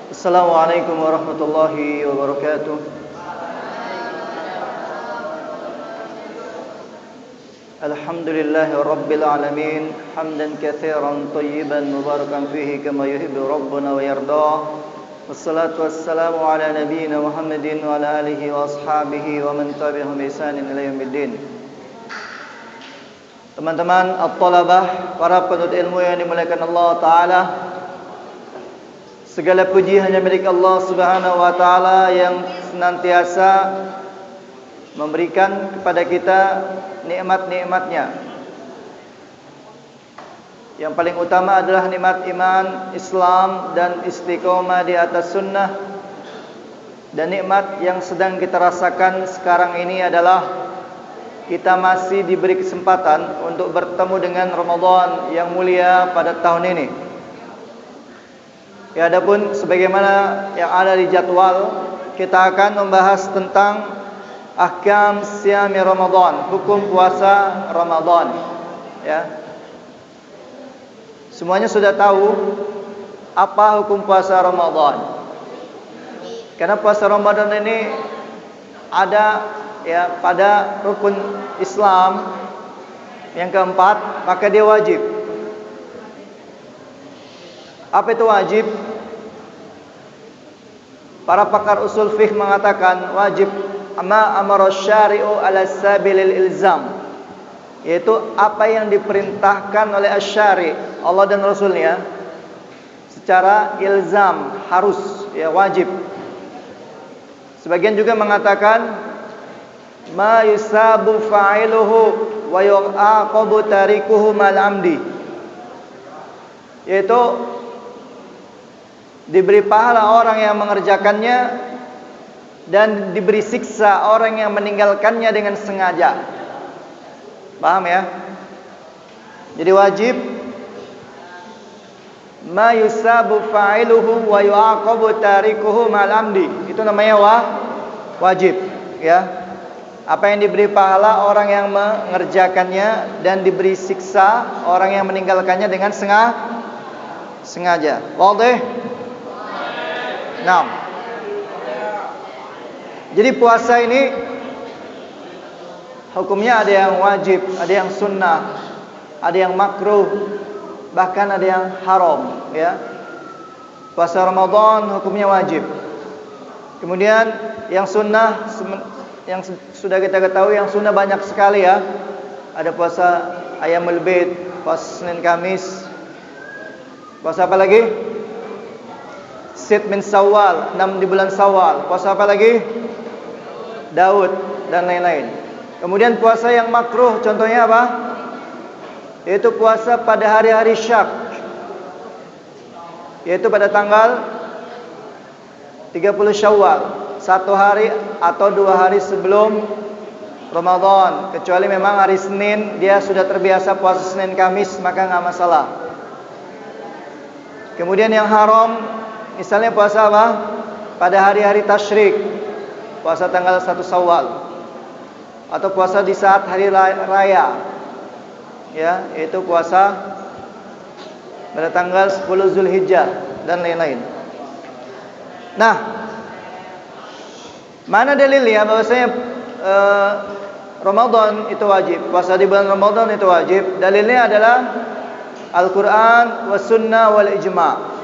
Assalamualaikum warahmatullahi wabarakatuh. Alhamdulillahi rabbil alamin, hamdan katsiran thayyiban mubarakan fihi kama yuhibbu rabbuna wa yardah. Wassalatu wassalamu ala nabiyyina Muhammadin wa ala alihi wa ashabihi wa man tabi'ahum bi ihsanin ila yaumiddin. Teman-teman at-thalabah, para penuntut ilmu yang dimuliakan Allah taala, segala puji hanya milik Allah Subhanahu wa taala yang senantiasa memberikan kepada kita nikmat-nikmatnya. Yang paling utama adalah nikmat iman, Islam dan istiqomah di atas sunnah. Dan nikmat yang sedang kita rasakan sekarang ini adalah kita masih diberi kesempatan untuk bertemu dengan Ramadan yang mulia pada tahun ini. Ya, adapun sebagaimana yang ada di jadwal, kita akan membahas tentang ahkam siyami Ramadan, hukum puasa Ramadan. Ya. Semuanya sudah tahu apa hukum puasa Ramadan. Karena puasa Ramadan ini ada ya pada rukun Islam yang keempat, maka dia wajib. Apa itu wajib? Para pakar usul fiqh mengatakan wajib ma amara syari'u ala sabilil ilzam, yaitu apa yang diperintahkan oleh asy-syari', Allah dan Rasulnya, secara ilzam, harus, ya wajib. Sebagian juga mengatakan ma yusabu fa'iluhu wa yu'aqabu tarikuhu mal amdi, yaitu diberi pahala orang yang mengerjakannya dan diberi siksa orang yang meninggalkannya dengan sengaja. Paham ya? Jadi wajib ma yusabu fa'iluhu wa yu'aqabu tarikuhu mal amdi. Itu namanya wajib, ya. Apa yang diberi pahala orang yang mengerjakannya dan diberi siksa orang yang meninggalkannya dengan sengaja. Wadih? Nah, jadi puasa ini hukumnya ada yang wajib, ada yang sunnah, ada yang makruh, bahkan ada yang haram, ya. Puasa Ramadan hukumnya wajib. Kemudian yang sunnah, yang sudah kita ketahui, yang sunnah banyak sekali, ya. Ada puasa Ayyamul Bid, puasa Senin Kamis. Puasa apa lagi? Sit min Syawal, 6 di bulan Syawal. Puasa apa lagi? Daud dan lain-lain. Kemudian puasa yang makruh, contohnya apa? Yaitu puasa pada hari-hari syak, yaitu pada tanggal 30 Syawal, 1 hari atau 2 hari sebelum Ramadan. Kecuali memang hari Senin dia sudah terbiasa puasa Senin Kamis, maka nggak masalah. Kemudian yang haram, misalnya puasa apa? Pada hari-hari tasyrik, puasa tanggal 1 Syawal, atau puasa di saat hari raya, ya, yaitu puasa pada tanggal 10 Zulhijjah dan lain-lain. Nah, mana dalilnya bahwasanya Ramadan itu wajib, puasa di bulan Ramadan itu wajib? Dalilnya adalah Al-Quran was sunnah wal ijma'.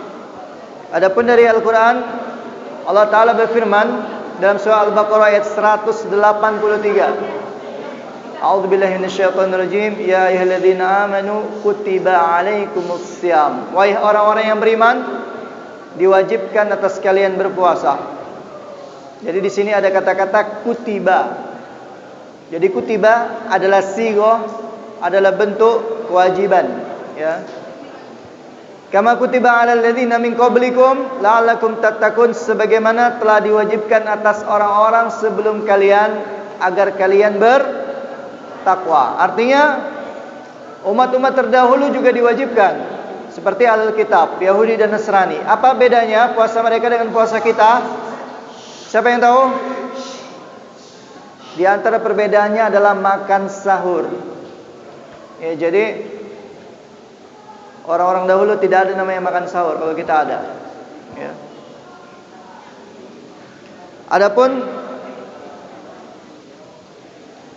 Adapun dari Al-Quran, Allah Ta'ala berfirman dalam surah Al-Baqarah ayat 183. A'udzubillahi minasyaitonirrajim. Ya ayyuhalladzina amanu kutiba alaikumussyam. Wahai orang-orang yang beriman, diwajibkan atas kalian berpuasa. Jadi di sini ada kata-kata kutiba. Jadi kutiba adalah sighah, adalah bentuk kewajiban, ya. Kama kutiba 'alal ladzina min qablikum la'allakum tattaqun, sebagaimana telah diwajibkan atas orang-orang sebelum kalian agar kalian bertakwa. Artinya umat-umat terdahulu juga diwajibkan, seperti ahlul kitab, Yahudi dan Nasrani. Apa bedanya puasa mereka dengan puasa kita? Siapa yang tahu? Di antara perbedaannya adalah makan sahur. Ya, jadi orang-orang dahulu tidak ada namanya makan sahur, kalau kita ada. Ya. Adapun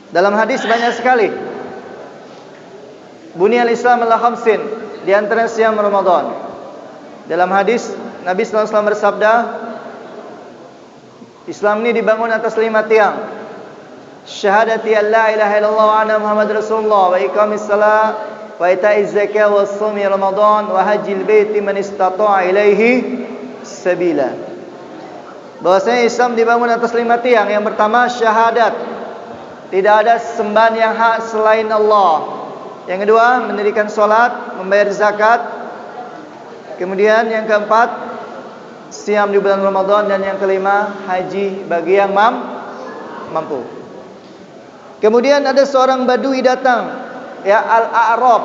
dalam hadis banyak sekali. Bunyal Islam ala khamsin, di antara siam Ramadan. Dalam hadis Nabi sallallahu alaihi wasallam bersabda, Islam ini dibangun atas 5 tiang. Syahadati an la ilaha illallah wa anna Muhammad Rasulullah, wa iqamis salat, wa ita'iz zakah, wa shaumi Ramadan, wa hajjil baiti man istata'a ilaihi sabila. Bahwasanya Islam dibangun atas 5 tiang. Yang pertama syahadat, tidak ada sembahan yang hak selain Allah. Yang kedua mendirikan salat, membayar zakat. Kemudian yang keempat siam di bulan Ramadan, dan yang kelima haji bagi yang mampu. Kemudian ada seorang badui datang, ya, al-A'rab.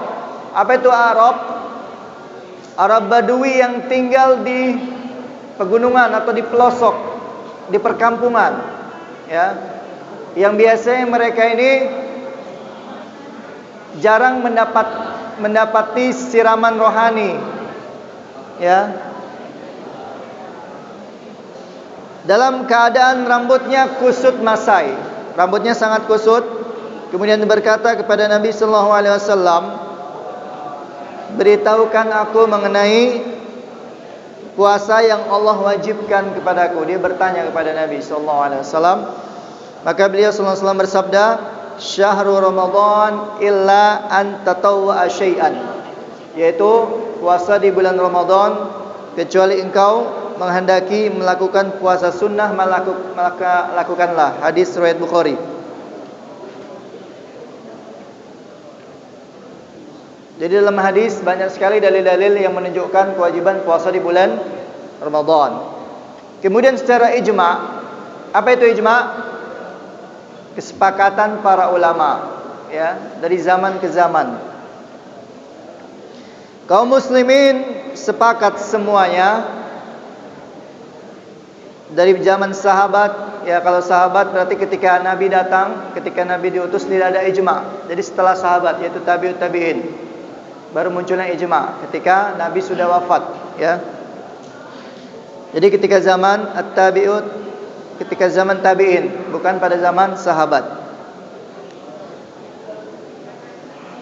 Apa itu A'rab? Arab badui yang tinggal di pegunungan atau di pelosok, di perkampungan, ya. Yang biasanya mereka ini jarang mendapati siraman rohani, ya. Dalam keadaan rambutnya kusut masai, rambutnya sangat kusut. Kemudian berkata kepada Nabi sallallahu alaihi wasallam, beritahukan aku mengenai puasa yang Allah wajibkan kepadaku. Dia bertanya kepada Nabi sallallahu alaihi wasallam. Maka beliau sallallahu alaihi wasallam bersabda, syahrul Ramadan illa an tatawwa syai'an, yaitu puasa di bulan Ramadan kecuali engkau menghendaki melakukan puasa sunnah, maka lakukanlah. Hadis riwayat Bukhari. Jadi dalam hadis banyak sekali dalil-dalil yang menunjukkan kewajiban puasa di bulan Ramadan. Kemudian secara ijma', apa itu ijma'? Kesepakatan para ulama, ya, dari zaman ke zaman. Kaum muslimin sepakat semuanya dari zaman sahabat, ya, kalau sahabat berarti ketika Nabi datang, ketika Nabi diutus tidak ada ijma'. Jadi setelah sahabat, yaitu tabi'ut tabi'in, baru munculnya ijma' ketika Nabi sudah wafat, ya. Jadi ketika zaman at-tabi'ut, ketika zaman tabi'in, bukan pada zaman sahabat.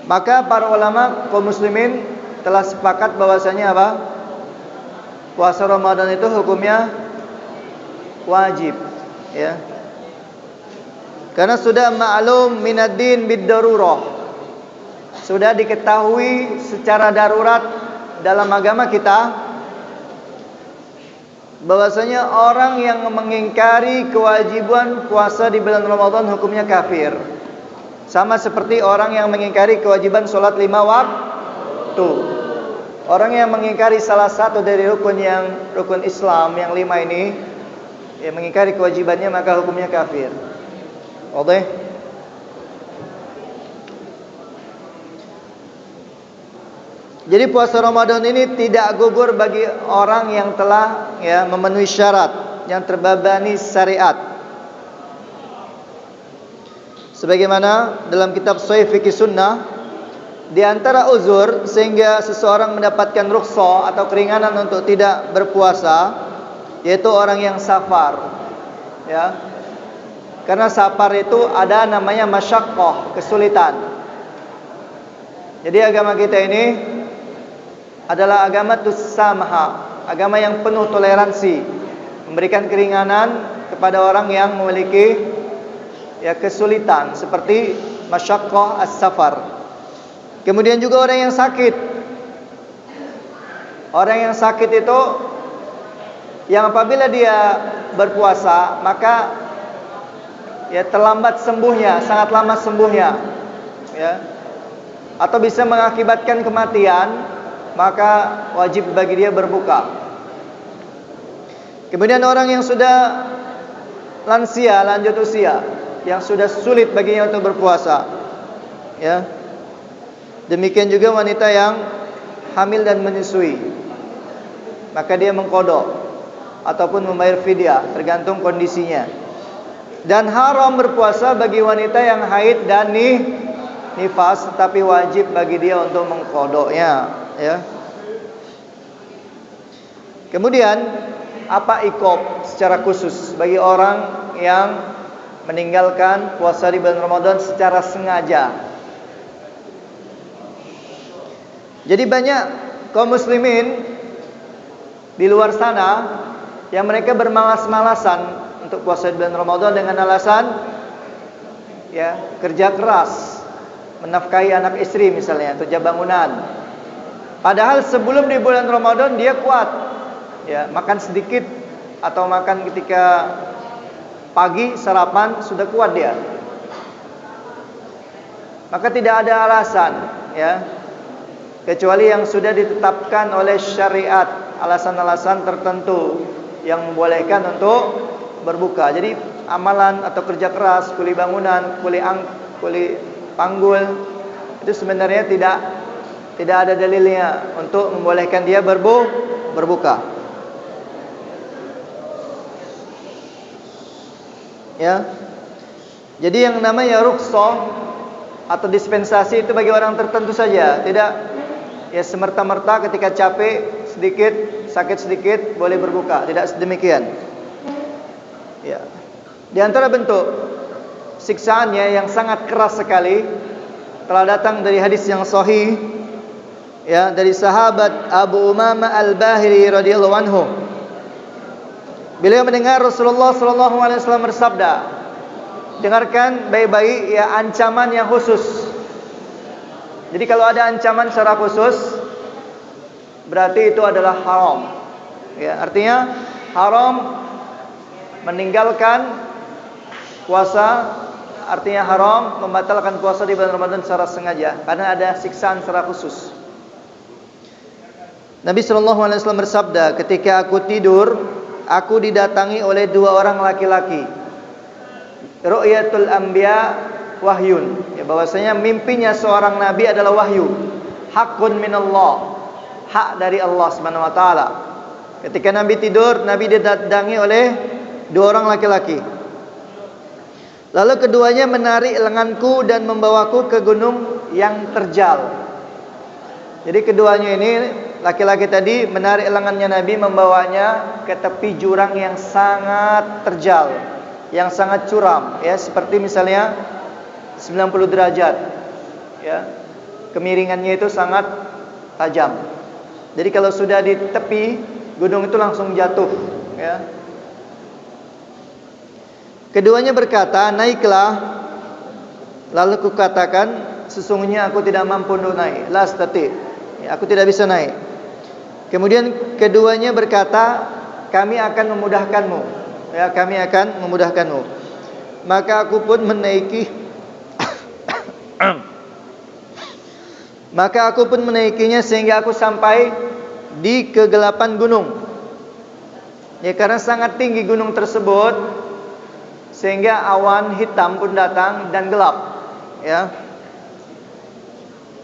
Maka para ulama kaum muslimin telah sepakat bahwasanya apa? Puasa Ramadan itu hukumnya wajib, ya. Karena sudah ma'lum minad din bid-darurah. Sudah diketahui secara darurat dalam agama kita bahwasanya orang yang mengingkari kewajiban puasa di bulan Ramadan hukumnya kafir. Sama seperti orang yang mengingkari kewajiban sholat 5 waktu. Orang yang mengingkari salah satu dari rukun Islam yang 5 ini, ya, mengingkari kewajibannya, maka hukumnya kafir. Oke? Jadi puasa Ramadan ini tidak gugur bagi orang yang telah, ya, memenuhi syarat, yang terbebani syariat. Sebagaimana dalam kitab Sahih Fikih Sunnah, di antara uzur sehingga seseorang mendapatkan rukhsah atau keringanan untuk tidak berpuasa, yaitu orang yang safar, ya. Karena safar itu ada namanya masyaqqah, kesulitan. Jadi agama kita ini adalah agama tussamha, agama yang penuh toleransi, memberikan keringanan kepada orang yang memiliki, ya, kesulitan seperti masyaqqah as-safar. Kemudian juga orang yang sakit. Orang yang sakit itu yang apabila dia berpuasa, maka, ya, terlambat sembuhnya, sangat lama sembuhnya, ya, atau bisa mengakibatkan kematian, maka wajib bagi dia berbuka. Kemudian orang yang sudah lansia, lanjut usia, yang sudah sulit baginya untuk berpuasa, ya. Demikian juga wanita yang hamil dan menyusui, maka dia mengqadha ataupun membayar fidyah, tergantung kondisinya. Dan haram berpuasa bagi wanita yang haid dan nifas, tapi wajib bagi dia untuk mengqadhanya, ya. Kemudian apa iqab secara khusus bagi orang yang meninggalkan puasa di bulan Ramadan secara sengaja. Jadi banyak kaum muslimin di luar sana yang mereka bermalas-malasan untuk puasa di bulan Ramadan dengan alasan ya, kerja keras, menafkahi anak istri misalnya, kerja bangunan. Padahal sebelum di bulan Ramadan dia kuat, ya, makan sedikit atau makan ketika pagi sarapan sudah kuat dia. Maka tidak ada alasan, ya, kecuali yang sudah ditetapkan oleh syariat, alasan-alasan tertentu yang membolehkan untuk berbuka. Jadi amalan atau kerja keras, kuli bangunan, kuli panggul itu sebenarnya tidak ada dalilnya untuk membolehkan dia berbuka. Ya. Jadi yang namanya rukhsah atau dispensasi itu bagi orang tertentu saja, tidak ya semerta-merta ketika capek sedikit, sakit sedikit boleh berbuka, tidak sedemikian. Ya. Di antara bentuk siksaannya yang sangat keras sekali telah datang dari hadis yang sahih, ya, dari sahabat Abu Umamah Al-Bahili radhiyallahu anhu. Beliau mendengar Rasulullah sallallahu alaihi wasallam bersabda, dengarkan baik-baik ya ancaman yang khusus. Jadi kalau ada ancaman secara khusus berarti itu adalah haram. Ya, artinya haram meninggalkan puasa, artinya haram membatalkan puasa di bulan Ramadan secara sengaja karena ada siksaan secara khusus. Nabi sallallahu alaihi wasallam bersabda, ketika aku tidur, aku didatangi oleh dua orang laki-laki. Ru'yatul anbiya wahyun, ya, bahwasanya mimpinya seorang nabi adalah wahyu, hakun minallah, hak dari Allah Subhanahu wa taala. Ketika Nabi tidur, Nabi didatangi oleh dua orang laki-laki. Lalu keduanya menarik lenganku dan membawaku ke gunung yang terjal. Jadi keduanya ini, laki-laki tadi menarik lengannya Nabi, membawanya ke tepi jurang yang sangat terjal, yang sangat curam, ya, seperti misalnya 90 derajat, ya, kemiringannya itu sangat tajam. Jadi kalau sudah di tepi gunung itu langsung jatuh, ya. Keduanya berkata, naiklah. Lalu kukatakan, sesungguhnya aku tidak mampu untuk naik. La astati, ya, aku tidak bisa naik. Kemudian keduanya berkata, kami akan memudahkanmu, ya, kami akan memudahkanmu. Maka aku pun menaiki maka aku pun menaikinya sehingga aku sampai di kegelapan gunung. Ya, karena sangat tinggi gunung tersebut sehingga awan hitam pun datang dan gelap, ya.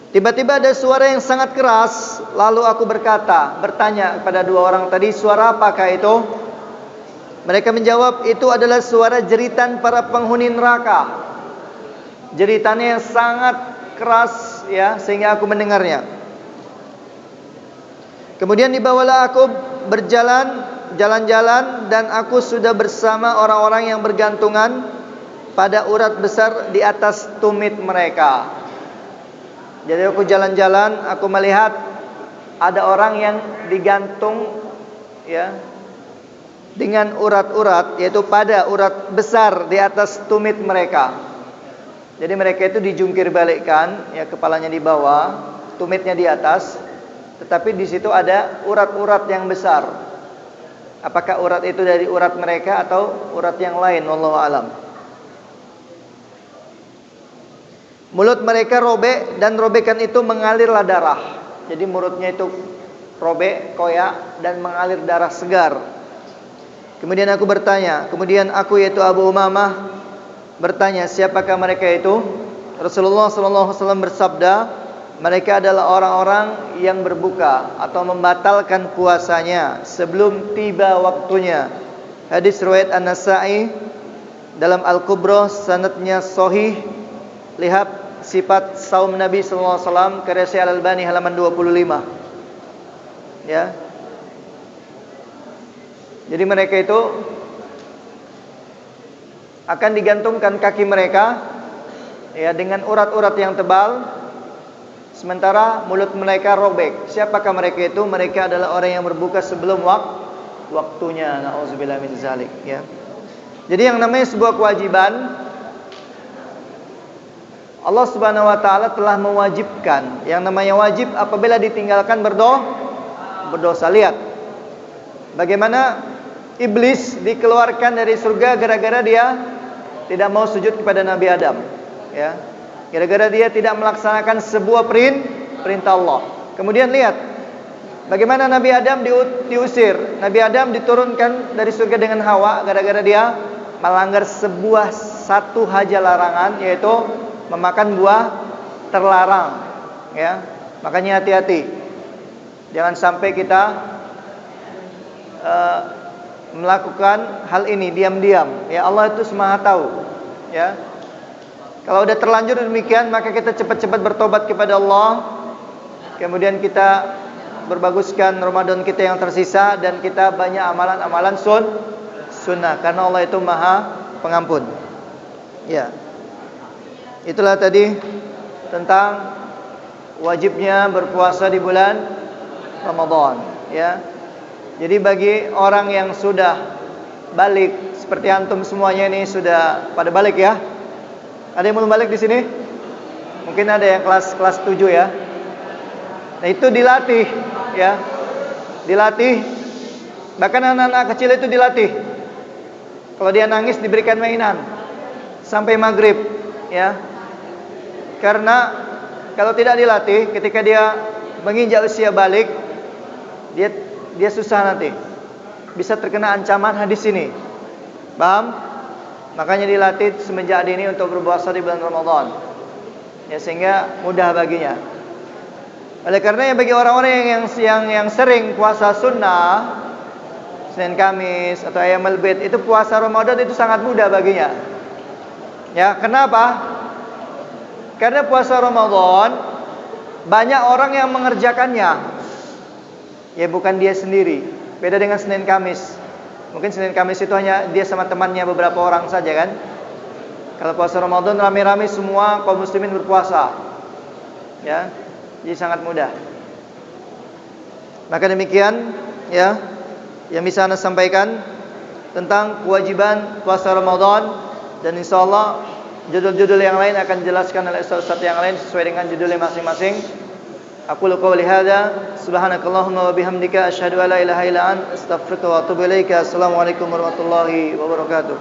Tiba-tiba ada suara yang sangat keras. Lalu aku bertanya kepada dua orang tadi, suara apakah itu? Mereka menjawab, itu adalah suara jeritan para penghuni neraka. Jeritannya yang sangat keras, ya, sehingga aku mendengarnya. Kemudian dibawalah aku jalan-jalan dan aku sudah bersama orang-orang yang bergantungan pada urat besar di atas tumit mereka. Jadi aku jalan-jalan, aku melihat ada orang yang digantung, ya, dengan urat-urat, yaitu pada urat besar di atas tumit mereka. Jadi mereka itu dijungkir balikkan, ya, kepalanya di bawah, tumitnya di atas, tetapi di situ ada urat-urat yang besar. Apakah urat itu dari urat mereka atau urat yang lain? Wallahu alam. Mulut mereka robek dan robekan itu mengalirlah darah. Jadi mulutnya itu robek, koyak dan mengalir darah segar. Kemudian aku bertanya, yaitu Abu Umamah bertanya, siapakah mereka itu? Rasulullah SAW bersabda, mereka adalah orang-orang yang berbuka atau membatalkan puasanya sebelum tiba waktunya. Hadis riwayat An-Nasa'i dalam Al-Kubra, sanadnya sahih. Lihat sifat saum Nabi SAW, karya Syekh Al-Albani halaman 25. Ya. Jadi mereka itu akan digantungkan kaki mereka ya dengan urat-urat yang tebal, sementara mulut mereka robek. Siapakah mereka itu? Mereka adalah orang yang berbuka sebelum waktunya. Nauzubillah min zalik ya. Jadi yang namanya sebuah kewajiban, Allah Subhanahu wa taala telah mewajibkan. Yang namanya wajib apabila ditinggalkan berdosa. Lihat bagaimana iblis dikeluarkan dari surga gara-gara dia tidak mau sujud kepada Nabi Adam, ya. Gara-gara dia tidak melaksanakan sebuah perintah Allah. Kemudian lihat bagaimana Nabi Adam diusir. Nabi Adam diturunkan dari surga dengan Hawa gara-gara dia melanggar satu haja larangan, yaitu memakan buah terlarang, ya. Makanya hati-hati, jangan sampai kita melakukan hal ini diam-diam. Ya, Allah itu Maha tahu, ya. Kalau udah terlanjur demikian, maka kita cepat-cepat bertobat kepada Allah. Kemudian kita berbaguskan Ramadan kita yang tersisa, dan kita banyak amalan-amalan sunnah, karena Allah itu Maha Pengampun. Ya. Itulah tadi tentang wajibnya berpuasa di bulan Ramadan, ya. Jadi bagi orang yang sudah balik, seperti antum semuanya ini sudah pada balik ya. Ada yang belum balik di sini? Mungkin ada yang kelas 7 ya. Nah, itu dilatih ya. Dilatih. Bahkan anak-anak kecil itu dilatih. Kalau dia nangis diberikan mainan sampai maghrib, ya. Karena kalau tidak dilatih, ketika dia menginjak usia balik, dia susah nanti. Bisa terkena ancaman hadis ini. Paham? Makanya dilatih semenjak dini untuk berpuasa di bulan Ramadan, ya, sehingga mudah baginya. Oleh karena bagi orang-orang yang sering puasa sunnah, Senin Kamis atau Ayyamul Bid, itu puasa Ramadan itu sangat mudah baginya. Ya, kenapa? Karena puasa Ramadan banyak orang yang mengerjakannya. Ya, bukan dia sendiri. Beda dengan Senin Kamis. Mungkin Senin Kamis itu hanya dia sama temannya beberapa orang saja kan. Kalau puasa Ramadan rame-rame semua kaum muslimin berpuasa, ya. Jadi sangat mudah. Maka demikian ya yang bisa Anda sampaikan tentang kewajiban puasa Ramadan, dan insyaallah judul-judul yang lain akan dijelaskan oleh ustaz-ustaz yang lain sesuai dengan judulnya masing-masing. Aku qouli hadza subhanakallahumma wa bihamdika asyhadu an la ilaha illa anta astaghfiruka wa atubu ilaika. Assalamualaikum warahmatullahi wabarakatuh.